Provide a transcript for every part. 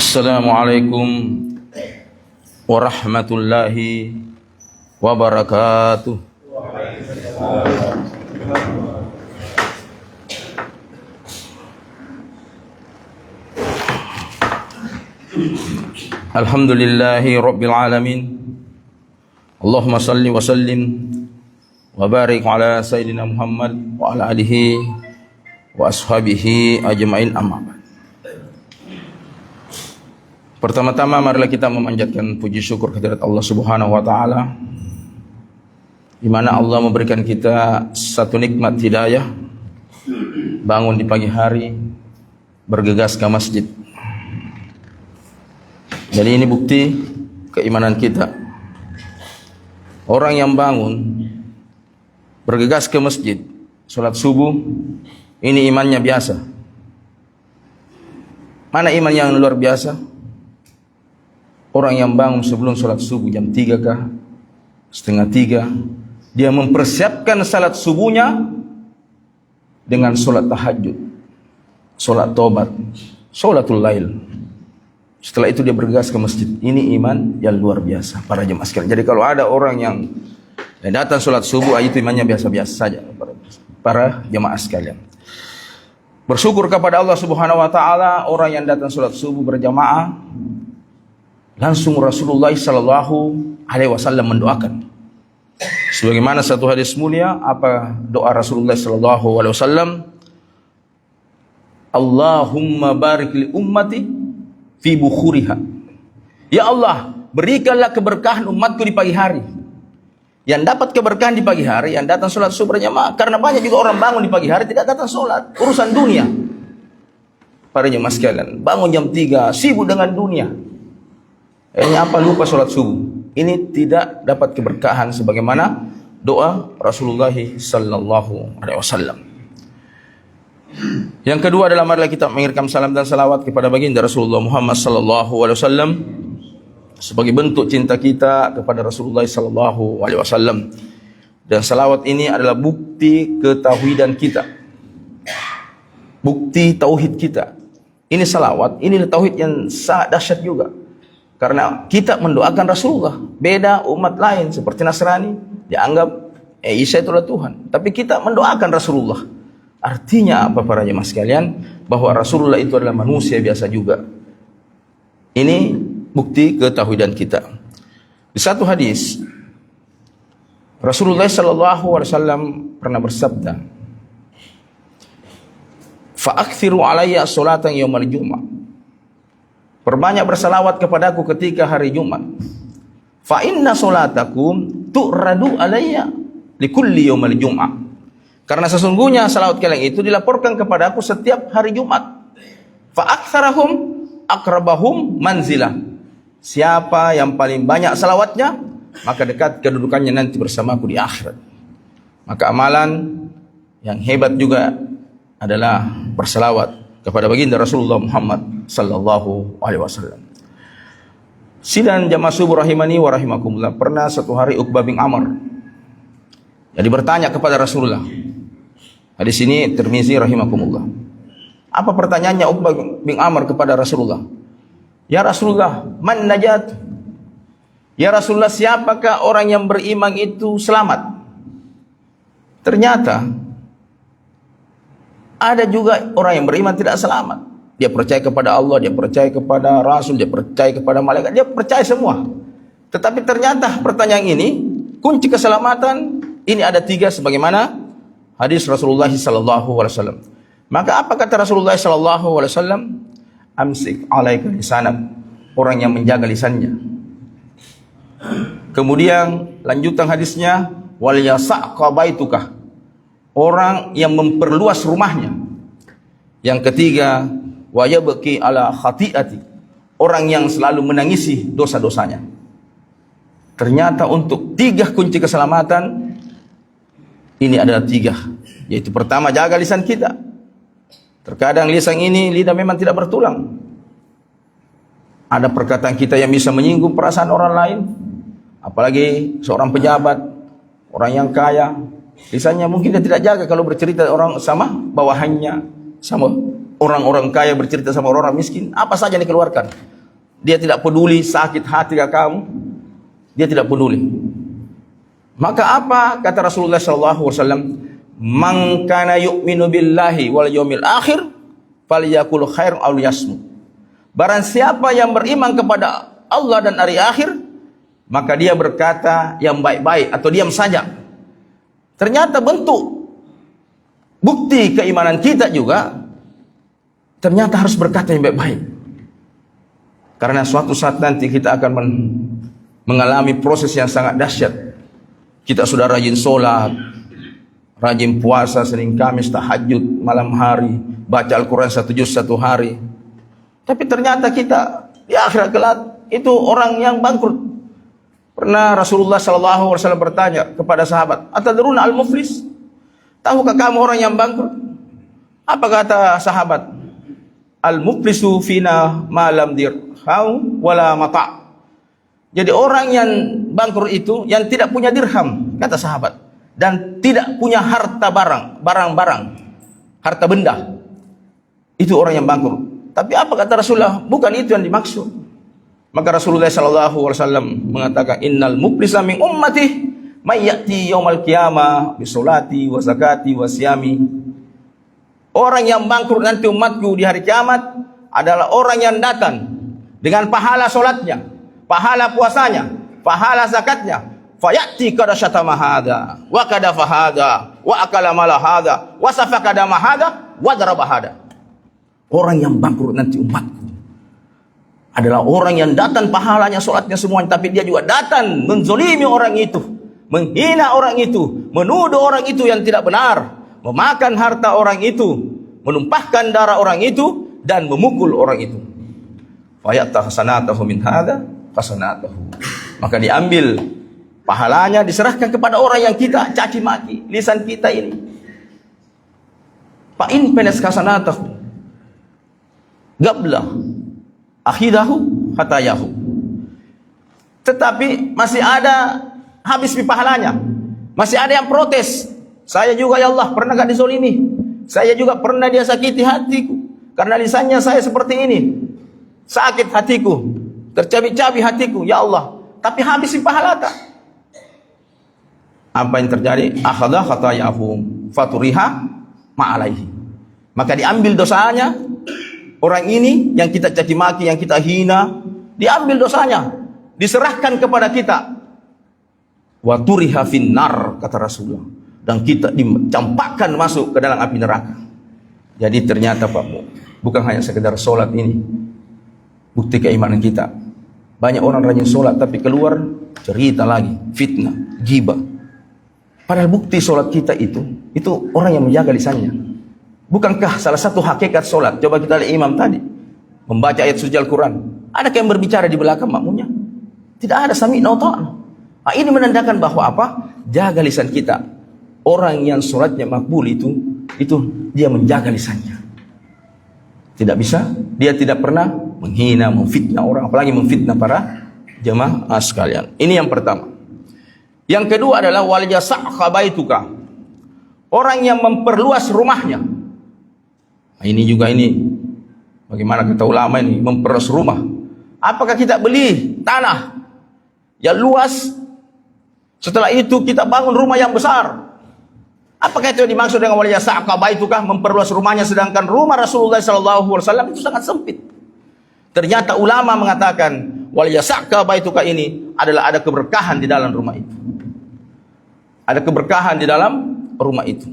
Assalamualaikum warahmatullahi wabarakatuh. Alhamdulillahi rabbil alamin. Allahumma salli wa sallim wa barik ala sayyidina Muhammad wa ala alihi wa ashabihi ajma'in, amma ba'd. Pertama-tama marilah kita memanjatkan puji syukur kehadirat Allah Subhanahu wa taala, di mana Allah memberikan kita satu nikmat hidayah, bangun di pagi hari, bergegas ke masjid. Jadi ini bukti keimanan kita. Orang yang bangun bergegas ke masjid, sholat subuh, ini imannya biasa. Mana iman yang luar biasa? Orang yang bangun sebelum sholat subuh jam 3 kah, setengah 3, dia mempersiapkan salat subuhnya dengan sholat tahajud, sholat tobat, sholatul lail. Setelah itu dia bergegas ke masjid. Ini iman yang luar biasa para jemaah sekalian. Jadi kalau ada orang yang datang sholat subuh, itu imannya biasa-biasa saja para jemaah sekalian. Bersyukur kepada Allah Subhanahu wa taala, orang yang datang sholat subuh berjamaah, langsung Rasulullah sallallahu alaihi wasallam mendoakan. Sebagaimana satu hadis mulia, apa doa Rasulullah sallallahu alaihi wasallam? Allahumma barik li ummati fi bukhuriha. Ya Allah, berikanlah keberkahan umatku di pagi hari. Yang dapat keberkahan di pagi hari yang datang sholat subuh berjamaah. Karena banyak juga orang bangun di pagi hari tidak datang sholat, urusan dunia. Para jemaah sekalian, bangun jam 3 sibuk dengan dunia. Ini apa, lupa sholat subuh. Ini tidak dapat keberkahan sebagaimana doa Rasulullah sallallahu alaihi wasallam. Yang kedua adalah marilah kita mengirimkan salam dan salawat kepada baginda Rasulullah Muhammad sallallahu alaihi wasallam sebagai bentuk cinta kita kepada Rasulullah sallallahu alaihi wasallam. Dan salawat ini adalah bukti ketauhidan kita, bukti tauhid kita. Ini salawat, ini tauhid yang sangat dahsyat juga. Karena kita mendoakan Rasulullah. Beda umat lain seperti Nasrani, dianggap Isa itulah Tuhan. Tapi kita mendoakan Rasulullah. Artinya apa para jemaah sekalian? Bahwa Rasulullah itu adalah manusia biasa juga. Ini bukti ketauhidan kita. Di satu hadis, Rasulullah SAW pernah bersabda, "Fa'akthiru alayya sholatan yawmal jum'ah." Perbanyak bersalawat kepadaku ketika hari Jumat. Fa inna sholatakum tu'radu alayya likulli yawmal jum'ah. Karena sesungguhnya salawat kalian itu dilaporkan kepadaku setiap hari Jumat. Fa aktsarahum aqrabahum manzilah. Siapa yang paling banyak salawatnya, maka dekat kedudukannya nanti bersamaku di akhirat. Maka amalan yang hebat juga adalah bersalawat kepada baginda Rasulullah Muhammad sallallahu alaihi wasallam. Sidang jamaah subuh rahimani wa rahimakumullah, pernah satu hari Uqbah bin Amr jadi bertanya kepada Rasulullah. Hadis ini Tirmizi rahimakumullah. Apa pertanyaannya Uqbah bin Amr kepada Rasulullah? Ya Rasulullah, man najat? Ya Rasulullah, siapakah orang yang beriman itu selamat? Ternyata ada juga orang yang beriman tidak selamat. Dia percaya kepada Allah, dia percaya kepada Rasul, dia percaya kepada malaikat, dia percaya semua. Tetapi ternyata pertanyaan ini, kunci keselamatan ini ada 3 sebagaimana hadis Rasulullah SAW. Maka apa kata Rasulullah SAW? Amsik alaika lisanak, orang yang menjaga lisannya. Kemudian lanjutan hadisnya, wal yasa'qa baituka, orang yang memperluas rumahnya. Yang ketiga, wa yabki ala khati'ati, orang yang selalu menangisi dosa-dosanya. Ternyata untuk 3 kunci keselamatan ini adalah 3, yaitu pertama, jaga lisan kita. Terkadang lisan ini, lidah memang tidak bertulang. Ada perkataan kita yang bisa menyinggung perasaan orang lain, apalagi seorang pejabat, orang yang kaya. Lisannya mungkin dia tidak jaga kalau bercerita orang sama bawahannya, sama orang-orang kaya bercerita sama orang miskin, apa saja yang dikeluarkan. dia tidak peduli sakit hati kamu, dia tidak peduli. Maka apa kata Rasulullah SAW? Man kana yu'minu billahi wal yawmil akhir falyakul khair aw liyasmut. Barang siapa yang beriman kepada Allah dan hari akhir, maka dia berkata yang baik-baik atau diam saja. Ternyata bentuk bukti keimanan kita juga ternyata harus berkata yang baik-baik. Karena suatu saat nanti kita akan mengalami proses yang sangat dahsyat. Kita sudah rajin sholat, rajin puasa Senin Kamis, tahajud malam hari, baca Al-Quran 1 juz 1 hari. Tapi ternyata kita di akhirat kelak itu orang yang bangkrut. Pernah Rasulullah SAW bertanya kepada sahabat, atadruna al-muflis? Tahukah kamu orang yang bangkrut? Apa kata sahabat? Al-muflisu fina malam dirham wala mata'. Jadi orang yang bangkrut itu yang tidak punya dirham, kata sahabat, dan tidak punya harta barang-barang, harta benda. Itu orang yang bangkrut. Tapi apa kata Rasulullah? Bukan itu yang dimaksud. Maka Rasulullah SAW mengatakan, innal muflisa min ummati may ya'ti yaumal qiyamah bi sholati wa zakati wa siyami. Orang yang bangkrut nanti umatku di hari kiamat adalah orang yang datang dengan pahala solatnya, pahala puasanya, pahala zakatnya. Fayati kada syatama hada, wa kada fahada, wa akala mala hada, wa safaka dama hada, wa daraba hada. Orang yang bangkrut nanti umatku adalah orang yang datang pahalanya, solatnya semuanya, tapi dia juga datang menzolimi orang itu, menghina orang itu, menuduh orang itu yang tidak benar, memakan harta orang itu, menumpahkan darah orang itu, dan memukul orang itu. Fayatta hasanatahu min hada hasanatahu. Maka diambil pahalanya, diserahkan kepada orang yang kita caci maki, lisan kita ini. Fa in penes hasanatahu gabla akhidahu hatayahu. Tetapi masih ada habis pahalanya. Masih ada yang protes. Saya juga ya Allah pernah gak dizolimi. Saya juga pernah dia sakiti hatiku. Karena lisannya saya seperti ini. Sakit hatiku. Tercabik-cabik hatiku. Ya Allah. Tapi habis pahala tak? Apa yang terjadi? Akhadha khatayahum faturiha ma'alaihi. Maka diambil dosanya. Orang ini yang kita caci maki, yang kita hina, diambil dosanya. Diserahkan kepada kita. Wa turiha finnar, kata Rasulullah. Dan kita dicampakkan masuk ke dalam api neraka. Jadi ternyata Pak Bu, bukan hanya sekedar sholat ini bukti keimanan kita. Banyak orang rajin sholat tapi keluar cerita lagi, fitnah, ghibah. Padahal bukti sholat kita itu orang yang menjaga lisannya. Bukankah salah satu hakikat sholat? Coba kita lihat imam tadi membaca ayat suci Al-Quran. Adakah yang berbicara di belakang makmumnya? Tidak ada, sami'na wa ta'na. Ini menandakan bahwa apa? Jaga lisan kita. Orang yang sholatnya makbul itu dia menjaga lisannya. Tidak bisa, dia tidak pernah menghina, memfitnah orang, apalagi memfitnah para jemaah sekalian. Ini yang pertama. Yang kedua adalah wal yasa'ha baituka. Orang yang memperluas rumahnya. Ini juga bagaimana kata ulama ini memperluas rumah. Apakah kita beli tanah yang luas, setelah itu kita bangun rumah yang besar? Apakah itu yang dimaksud dengan wal yasa'ha baituka, memperluas rumahnya, sedangkan rumah Rasulullah SAW itu sangat sempit? Ternyata ulama mengatakan wal yasa'ha baituka ini adalah ada keberkahan di dalam rumah itu. Ada keberkahan di dalam rumah itu.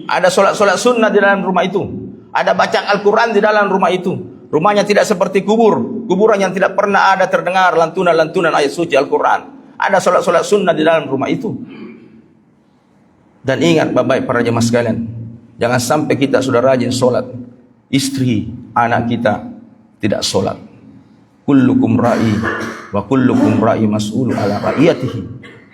Ada solat-solat sunnah di dalam rumah itu. Ada bacaan Al-Quran di dalam rumah itu. Rumahnya tidak seperti kuburan yang tidak pernah ada terdengar lantunan-lantunan ayat suci Al-Quran. Ada solat-solat sunnah di dalam rumah itu. Dan ingat bapak para jemaah sekalian, jangan sampai kita sudah rajin solat, istri, anak kita tidak solat. Kullukum ra'i wa kullukum ra'i mas'ulu ala ra'iyatihi.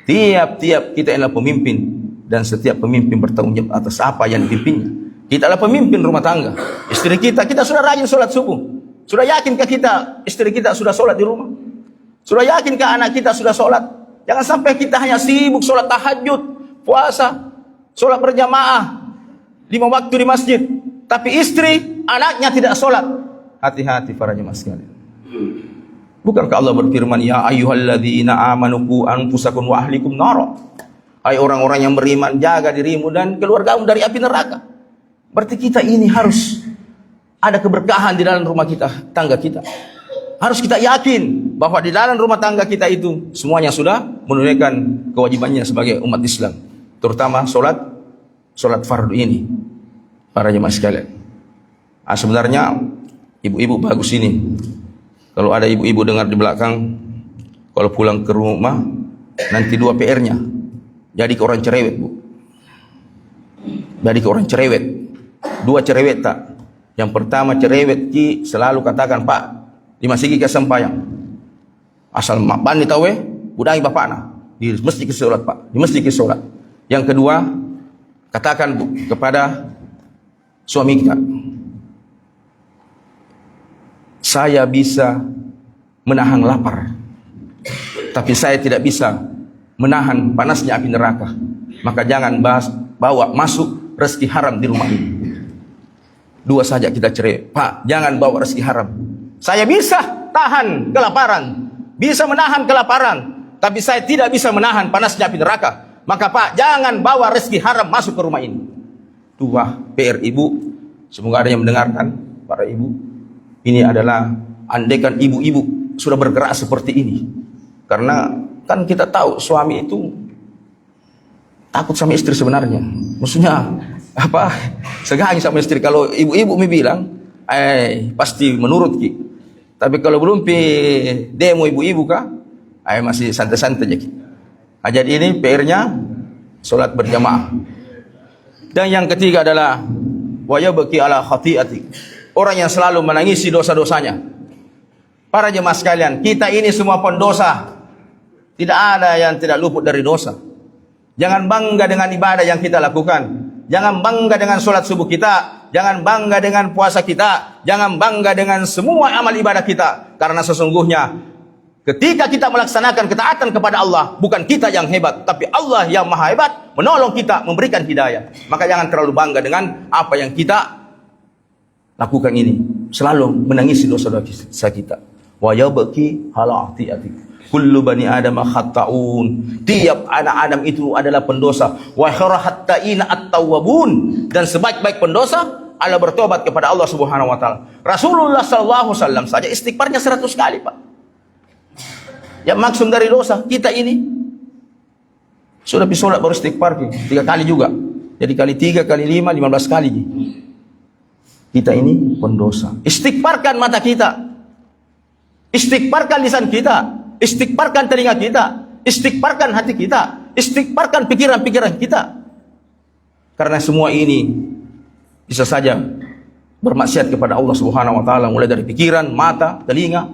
Tiap-tiap kita adalah pemimpin, dan setiap pemimpin bertanggung jawab atas apa yang dipimpinnya. Kita adalah pemimpin rumah tangga. Istri kita sudah rajin sholat subuh. Sudah yakinkah kita, istri kita sudah sholat di rumah? Sudah yakinkah anak kita sudah sholat? Jangan sampai kita hanya sibuk sholat tahajud, puasa, sholat berjamaah, 5 waktu di masjid. Tapi istri, anaknya tidak sholat. Hati-hati para jemaah sekalian. Bukankah Allah berfirman, ya ayyuhalladzina amanu qu anfusakum wa ahlikum nara. Hai orang-orang yang beriman, jaga dirimu dan keluargamu dari api neraka. Berarti kita ini harus ada keberkahan di dalam rumah kita, tangga kita. Harus kita yakin bahwa di dalam rumah tangga kita itu semuanya sudah menunaikan kewajibannya sebagai umat Islam. Terutama solat fardu ini. Para jemaah sekalian. Sebenarnya ibu-ibu bagus ini. Kalau ada ibu-ibu dengar di belakang, kalau pulang ke rumah nanti 2 PR-nya. Jadi ke orang cerewet, Bu. Jadi ke orang cerewet. 2 cerewet tak. Yang pertama cerewet ki selalu katakan, Pak, di masjid ke sempayang. Asal mak bani tahu budangi bapakna. Di masjid ke solat, Pak. Di masjid ke solat. Yang kedua, katakan, Bu, kepada suami kita, saya bisa menahan lapar, tapi saya tidak bisa menahan panasnya api neraka. Maka jangan bawa masuk rezeki haram di rumah ini. 2 saja kita cerai. Pak, jangan bawa rezeki haram. Saya bisa tahan kelaparan, bisa menahan kelaparan, tapi saya tidak bisa menahan panasnya api neraka. Maka Pak, jangan bawa rezeki haram masuk ke rumah ini. 2 PR ibu. Semoga ada yang mendengarkan, para ibu. Ini adalah andaikan ibu-ibu sudah bergerak seperti ini. Karena kan kita tahu suami itu takut sama istri sebenarnya. Maksudnya apa? Segangi sama istri. Kalau ibu-ibu mi bilang, pasti menurut ki. Tapi kalau belum demo ibu-ibu kah? Masih santai-santai aja ki. Jadi ini PR-nya solat berjamaah. Dan yang ketiga adalah wa yabki ala khati'ati. Orang yang selalu menangisi dosa-dosanya. Para jemaah sekalian, kita ini semua pendosa. Tidak ada yang tidak luput dari dosa. Jangan bangga dengan ibadah yang kita lakukan. Jangan bangga dengan sholat subuh kita. Jangan bangga dengan puasa kita. Jangan bangga dengan semua amal ibadah kita. Karena sesungguhnya ketika kita melaksanakan ketaatan kepada Allah, bukan kita yang hebat, tapi Allah yang maha hebat menolong kita, memberikan hidayah. Maka jangan terlalu bangga dengan apa yang kita lakukan ini. Selalu menangisi dosa-dosa kita. Wa yabki ala atiati. Kullu bani Adam khata'un. Tiap anak Adam itu adalah pendosa. Wa kharahatta'ina at-tawwabun. Dan sebaik-baik pendosa adalah bertobat kepada Allah Subhanahu wa taala. Rasulullah sallallahu alaihi wasallam saja istighfarnya 100 kali, Pak. Yang maksum dari dosa kita ini sudah bisolat baru istighfar 3 kali juga. Jadi kali 3 kali 5 15 kali. Kita ini pendosa. Istighfarkan mata kita. Istighfarkan lisan kita. Istighfarkan telinga kita. Istighfarkan hati kita. Istighfarkan pikiran-pikiran kita. Karena semua ini bisa saja bermaksiat kepada Allah Subhanahu wa taala, mulai dari pikiran, mata, telinga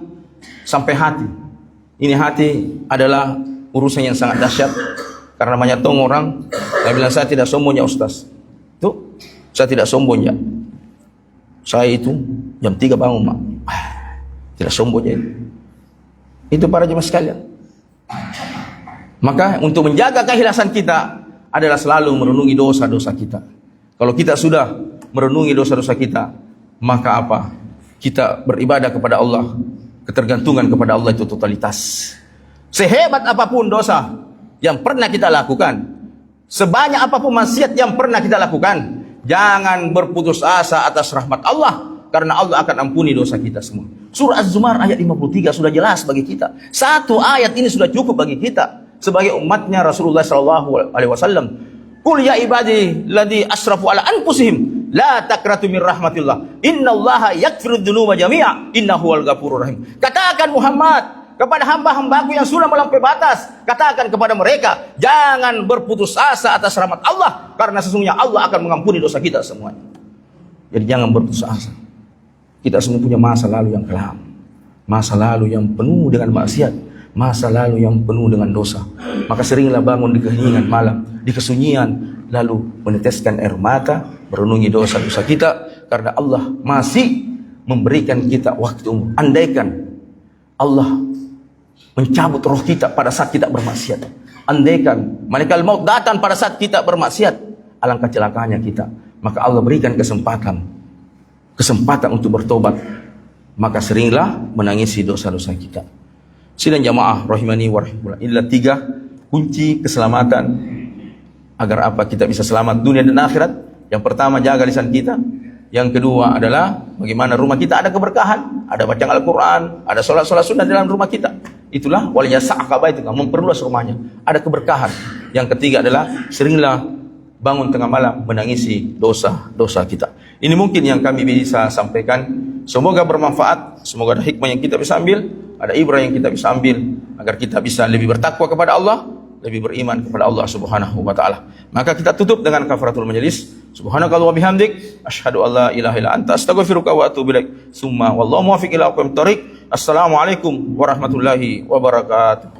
sampai hati. Ini hati adalah urusan yang sangat dahsyat. Karena banyak orang yang bilang, saya tidak sombong ya Ustaz. Tuh, saya tidak sombong ya. Saya itu jam 3 bangun, Mak. Tidak sombong ya. Itu para jemaah sekalian. Maka untuk menjaga keikhlasan kita adalah selalu merenungi dosa-dosa kita. Kalau kita sudah merenungi dosa-dosa kita, maka apa? Kita beribadah kepada Allah. Ketergantungan kepada Allah itu totalitas. Sehebat apapun dosa yang pernah kita lakukan, sebanyak apapun maksiat yang pernah kita lakukan, jangan berputus asa atas rahmat Allah, karena Allah akan ampuni dosa kita semua. Surah Az-Zumar ayat 53 sudah jelas bagi kita. 1 ayat ini sudah cukup bagi kita sebagai umatnya Rasulullah sallallahu alaihi wasallam. Qul ya ibadi ladzi asrafu ala anfusihim la taqnatu min rahmatillah. Innallaha yaghfiru dzunuba jami'a innahu wal ghafurur rahim. Katakan Muhammad kepada hamba-hambaku yang sudah melampaui batas, katakan kepada mereka, jangan berputus asa atas rahmat Allah, karena sesungguhnya Allah akan mengampuni dosa kita semuanya. Jadi jangan berputus asa. Kita semua punya masa lalu yang kelam, masa lalu yang penuh dengan maksiat, masa lalu yang penuh dengan dosa. Maka seringlah bangun di keheningan malam, di kesunyian, lalu meneteskan air mata, merenungi dosa-dosa kita, karena Allah masih memberikan kita waktu umur. Andaikan Allah mencabut roh kita pada saat kita bermaksiat, andaikan malaikat maut datang pada saat kita bermaksiat, alangkah celakanya kita. Maka Allah berikan kesempatan untuk bertobat. Maka seringlah menangisi dosa-dosa kita. Sidang jamaah rahimani wa rahimakumullah. Inilah 3 kunci keselamatan agar apa kita bisa selamat dunia dan akhirat. Yang pertama, jaga lisan kita. Yang kedua adalah bagaimana rumah kita ada keberkahan, ada bacaan Al-Quran, ada sholat-sholat sunnah dalam rumah kita. Itulah walinya sa'akabah itu, memperluas rumahnya, ada keberkahan. Yang ketiga adalah seringlah bangun tengah malam menangisi dosa-dosa kita. Ini mungkin yang kami bisa sampaikan. Semoga bermanfaat, semoga ada hikmah yang kita bisa ambil, ada ibrah yang kita bisa ambil, agar kita bisa lebih bertakwa kepada Allah, lebih beriman kepada Allah Subhanahu wa taala. Maka kita tutup dengan kafaratul majelis. Subhanakallah wa bihamdik, asyhadu an la ilaha illa anta, astaghfiruka wa atubu ilaik. Summa wallahu muwaffiq ila aqwamit thoriq. Assalamualaikum warahmatullahi wabarakatuh.